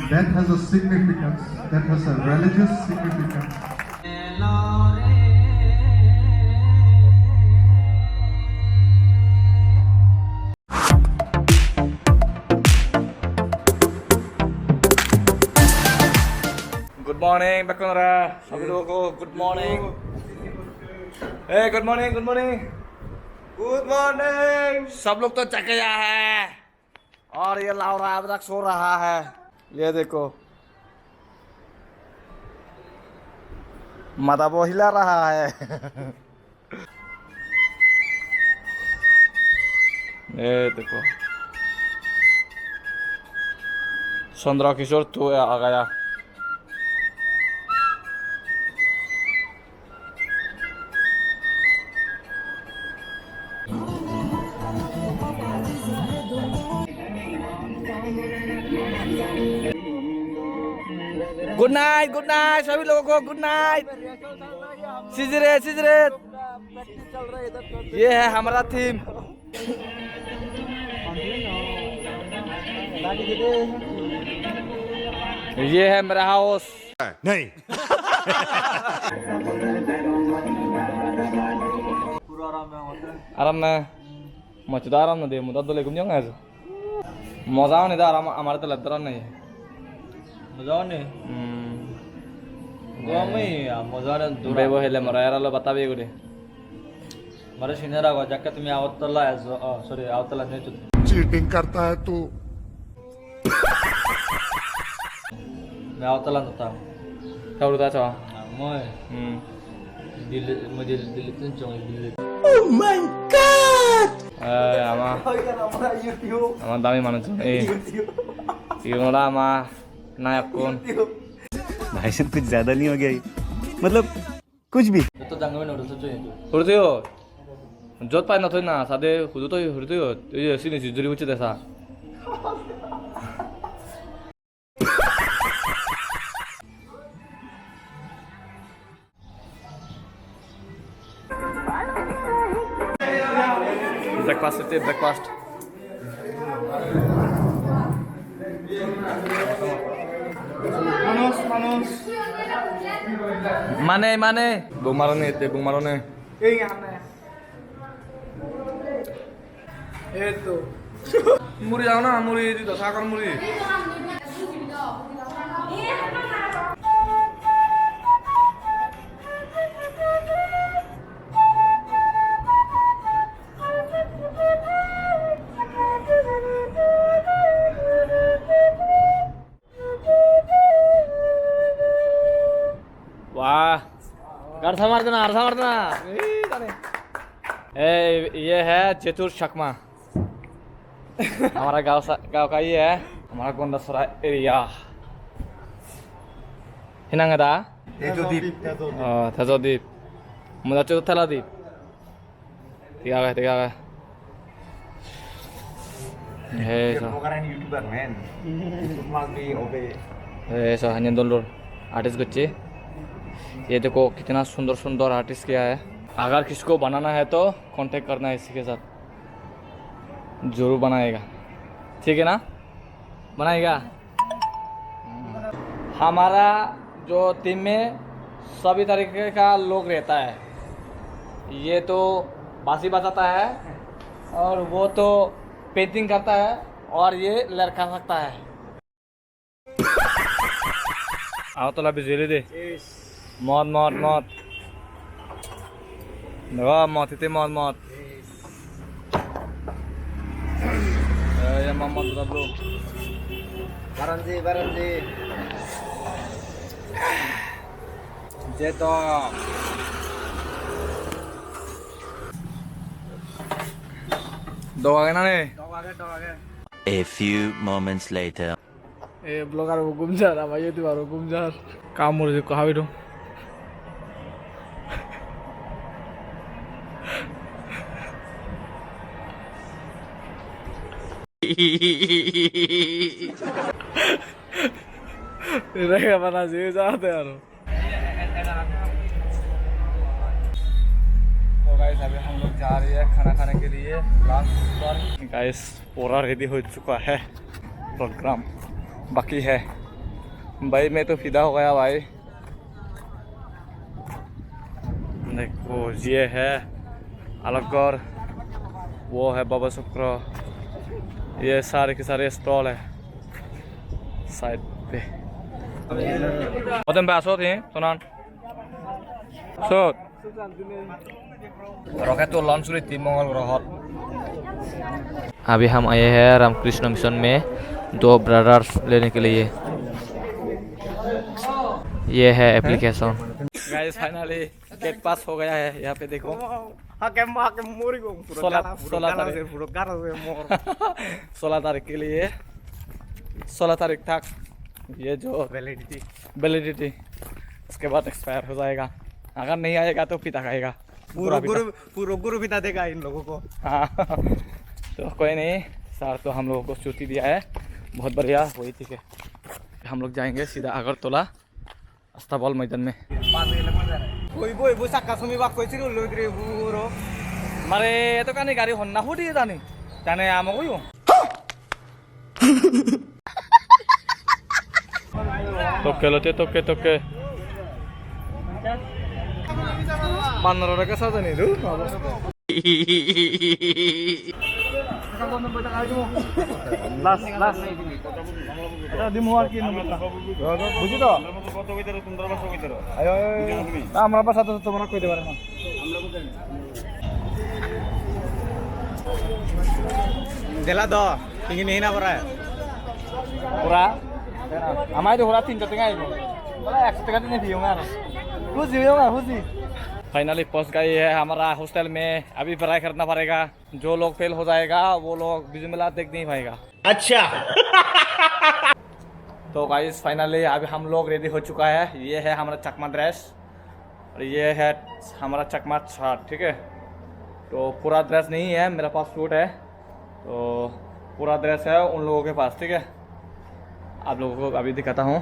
that has a significance, that has a religious significance. Good morning, Bakunra. Sभी लोगों को good morning. Hey, good morning, good morning. Good morning. सब लोग तो चकया है और ये लाउरा अब तक सो रहा है. ये देखो माता वो हिला रहा है. ये देखो चंद्र किशोर तो आ गया. गुड नाइट सभी लोगों को गुड नाइट. सिजरे ये है हमारा थीम. ये है मेरा हाउस. नहीं. आराम में मचुदा आराम ना दे मुदा तो लेकुम जाऊंगा ऐसे मजा नहीं था आराम हमारे तो लगता नहीं है. मजा नहीं gua mai मजा ने दुबई वो हेले मरा यार लो बता भी गुडे मारे सिनेरा को जाके तुम्हें आवतला सॉरी आवतला नहीं तो चीटिंग करता है तू. मैं आवतला नता कब रुता चाह मैं दिल मुझे दिल तुम चोंग दिल. ama dami mana tuh yung lah ama naik pun भाई साहब कुछ ज्यादा नहीं हो गया ये? मतलब कुछ भी. तो जंगल में नोडल सोचो ये hurtiyo jod pa na thoy na sade hudu to hurtiyo ye sini juri uchi desa breakfast Manus Mane Bung Marone itu muri jago na muri itu sakar muri वाह अर्था मारना ये है चतुर शक्मा. हमारा गांव का ये है हमारा गोंदासरा एरिया. हिनांगदा तेजोदीप मुदा चौथलादीप tiga है YouTuber man must be obey. ऐसा हन्य दोलर आर्टिस्ट बच्चे. ये देखो कितना सुंदर आर्टिस्ट किया है. अगर किसको बनाना है तो कांटेक्ट करना है इसी के साथ जरूर बनाएगा. ठीक है ना बनाएगा. हमारा जो टीम में सभी तरीके का लोग रहता है. ये तो बांसुरी बजाता है और वो तो पेंटिंग करता है और ये लड़का सकता है. आओ तो लबी जेले दे मौत मौत इतने मौत ya mama tuh bro Baranzi jeto doa na nih. A few moments later. Blogger वो गुमजार अब ये तो बारो गुमजार काम मुझे कहाँ भी दो रहेगा पता जी जाते यार. तो गाइस अभी हम लोग जा रहे हैं खाना खाने के लिए लास्ट बार. गाइस पूरा रेडी हो चुका है. प्रोग्राम बाकी है. भाई मैं तो फिदा हो गया भाई। देखो ये है अलगौर, वो है बाबा शुक्र, ये सारे के सारे स्टॉल है साइड पे। 어떤 봐서 돼? 선안. 서. रॉकेट तो लॉन्च हुई थी मंगल ग्रह। अभी हम आए हैं रामकृष्ण मिशन में 2 ब्रदर्स लेने के लिए। ये है एप्लीकेशन। गाइस फाइनली गेट पास हो गया है। यहाँ पे देखो 16 तारीख के लिए 16 तारीख तक ये जो वैलिडिटी उसके बाद एक्सपायर हो जाएगा। अगर नहीं आएगा तो पिता खाएगा, पूरा गुरु पिता देगा इन लोगों को। हाँ तो कोई नहीं सर, तो हम लोगों को छुट्टी दिया है, बहुत बढ़िया। वही ठीक है, हम लोग जाएंगे सीधा अगरतला अस्ताबल मैदान में। मारे तो कहानी गाड़ी होना हो दिए जाने जाने आम को toke lo toke 15 ka sa nih lu las di muar kin buji to ayo আমরা পাঁচ সাত তোমরা কইতে পারে না দিলা দ tinggi nih na pura हमारे तो हो रहा 3 तक आएगा बोला 100 टका देने भी होगा खुशी फाइनली पहुंच गए है हमारा हॉस्टल में। अभी पढ़ाई करना पड़ेगा, जो लोग फेल हो जाएगा वो लोग बिजमिल्लाह देख नहीं पाएगा। अच्छा तो गाइस फाइनली अभी हम लोग रेडी हो चुका है। ये है हमारा चकमा ड्रेस और ये है हमारा चकमा शर्ट, ठीक है। तो पूरा ड्रेस नहीं है, मेरा पास सूट है, तो पूरा ड्रेस है उन लोगों के पास, ठीक है। आप लोगों को अभी दिखाता हूँ।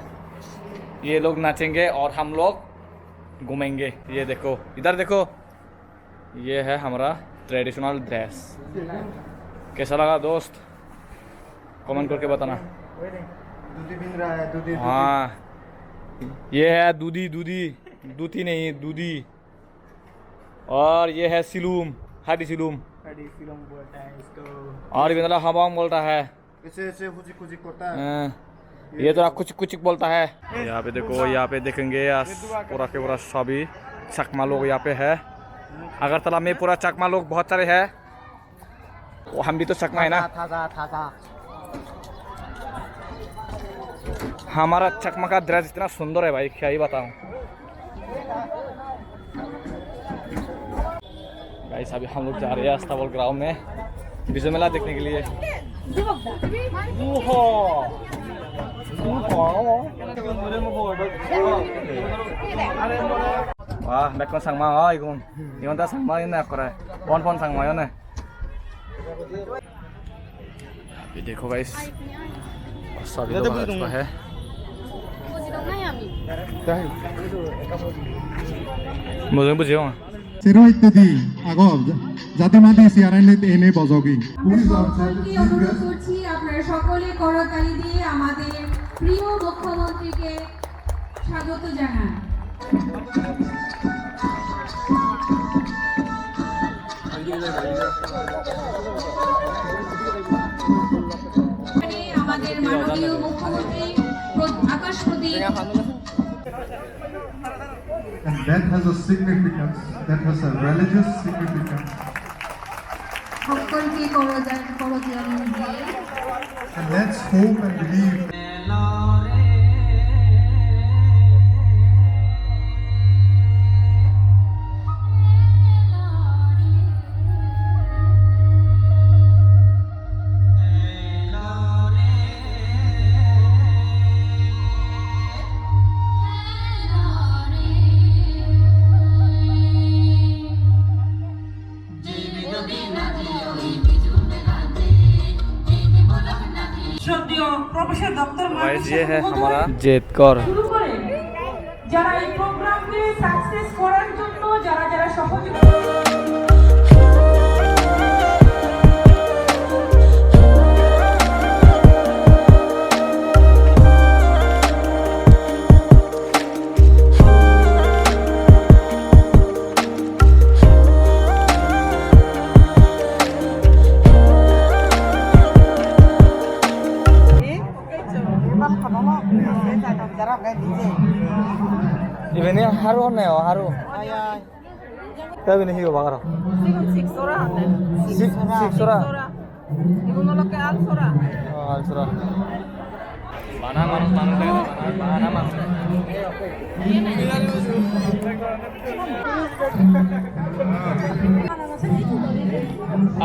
ये लोग नाचेंगे और हम लोग घूमेंगे। ये देखो, इधर देखो, ये है हमारा ट्रेडिशनल ड्रेस। कैसा लगा दोस्त, कमेंट करके बताना। हाँ ये है दूधी नहीं दूधी। और ये है सिलूम, हाडी सिलूम बोलता है इसको। और भी मतलब हवाम बोलता है, ऐसे कुछ करता है। ये तो कुछ बोलता है। यहाँ पे देखो, यहाँ पे देखेंगे पूरा के पूरा सभी चकमा लोग यहाँ पे है। अगरतला में पूरा चकमा लोग बहुत सारे हैं, वो हम भी तो चकमा है ना। हमारा चकमा का ड्रेस इतना सुंदर है भाई, क्या ही बताऊं। गाइस अभी हम लोग जा रहे हैं अस्ताबल ग्राउंड में विजय मेला देखने के लिए। Wah, back sang mau ikum. Iwan ta sang mau ini aku ray. Pon sang mau ini. ये देखो गाइस, सभी लोग आ चुका है। मुझे बुझियो। Siro ittadi agov jate madi siaranle ene bojogi. অনুরোধ করছি আপনারা সকলে করতালি দিয়ে আমাদের প্রিয় মুখ্যমন্ত্রীকে স্বাগত জানান। আমাদের মাননীয় মুখ্যমন্ত্রী আকাশ প্রদীপ। And that has a significance, that has a religious significance. সকলকে করতালি দিয়ে And let's hope and believe. ये है हमारा जेतकर। যারা এই প্রোগ্রামকে সাকসেস করার জন্য যারা সহযোগিতা Ini haru ne oh haru. Tapi ini hiu bakar. Sik sora. Oh al-sora. Mana manus mana manus.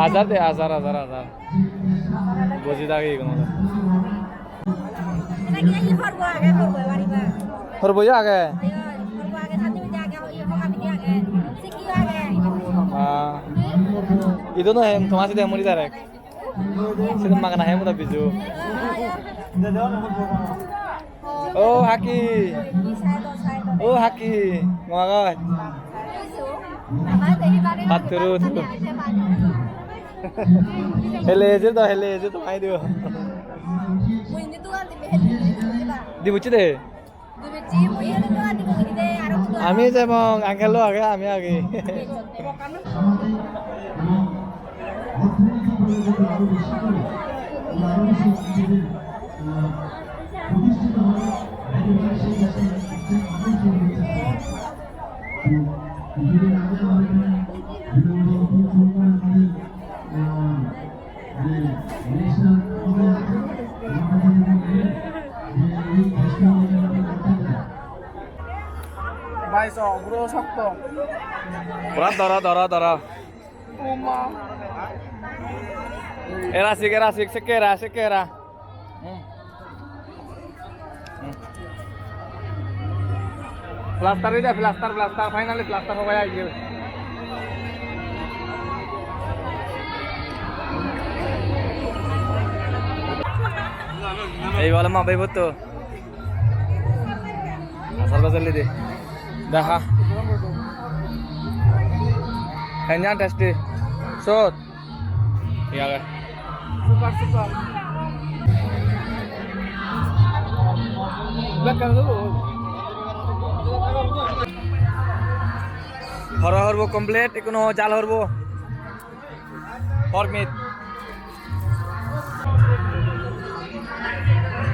Azar deh azar. Bozi dagi kono. Horbo ya ke? Itu no hem tomasi deh muli direct. Sedang makan hem udah biju. Oh Haki. Ngomong. Turun. Hele aja tuh main dia. Dibuci deh. Ami aja mau angkel lo agak ami lagi. Berat darah. Era sekera. Plaster aja, plaster. Finally plaster हो गया ये. এই वाला माँ भाई बत्तो. asal basal deh. Dah. Hanya tes deh. Shot. Iya kan. Super. Belakang dulu. হরবো complete এখনো জাল হরবো ফরমিট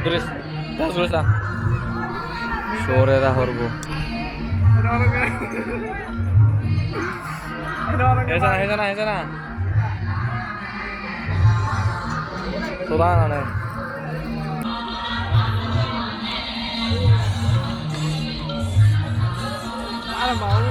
দুরিস সোরেরা হরবো হেজানা সোদা না আরে বাবু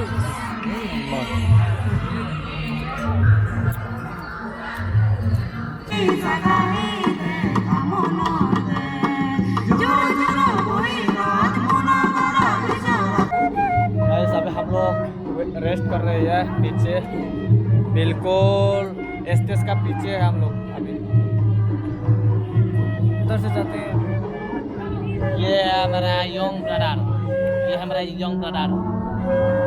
अभी हम लोग रेस्ट कर रहे हैं पीछे बिल्कुल स्टेज का पीछे है हम लोग अभी उधर से जाते हैं ये हमारा यंग ब्रदर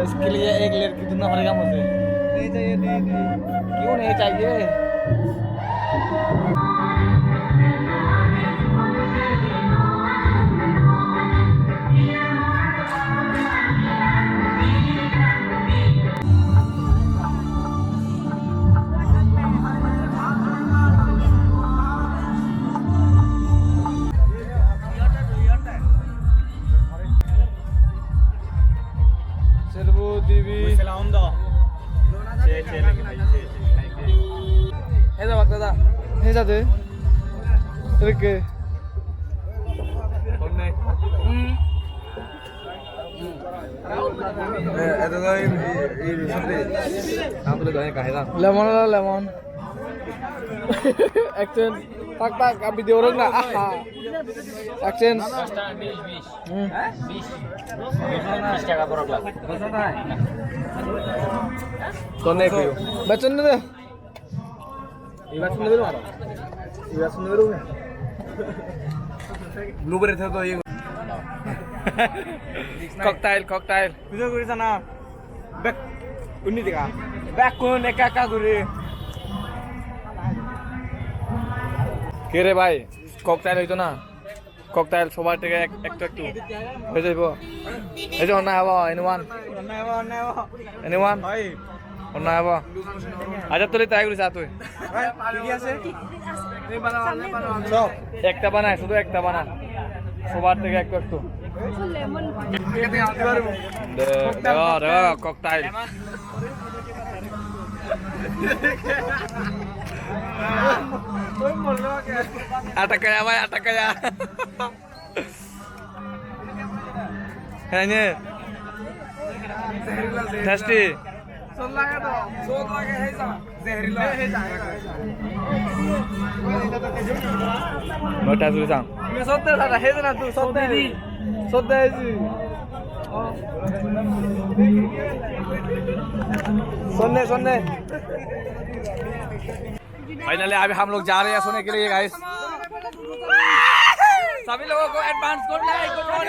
इसके लिए एक लड़की ढूंढना पड़ेगा मुझे नहीं चाहिए क्यों नहीं चाहिए 해자들 이렇게 좋네. lemon action tak video orang nak action 20 টাকা বড় ক্লাস কোনে কইও বেচন দে 이거 ब्लूबेरी थे तो ये कॉकटेल 그저 그러잖아 백 언니가 백군 에까까 그래 কেরে ভাই ককটেল হইতো না ককটেল সবার থেকে একটু হয়ে যাইবো এই যে না হবো এনিওয়ান ভাই না হবো আচ্ছা তুই ট্রাই করিস তুই ঠিক আছে একটা বানায় শুধু একটা বানা সবার থেকে একটু একটু দেখো ককটাইল atak kaya bay atak kaya hanya tasty Nota dulu sang. Sote ada hezna tu sote di. Sote ji. सुनने सुनने फाइनली अभी हम लोग जा रहे हैं सोने के लिए गाइस सभी लोगों को एडवांस गुड नाइट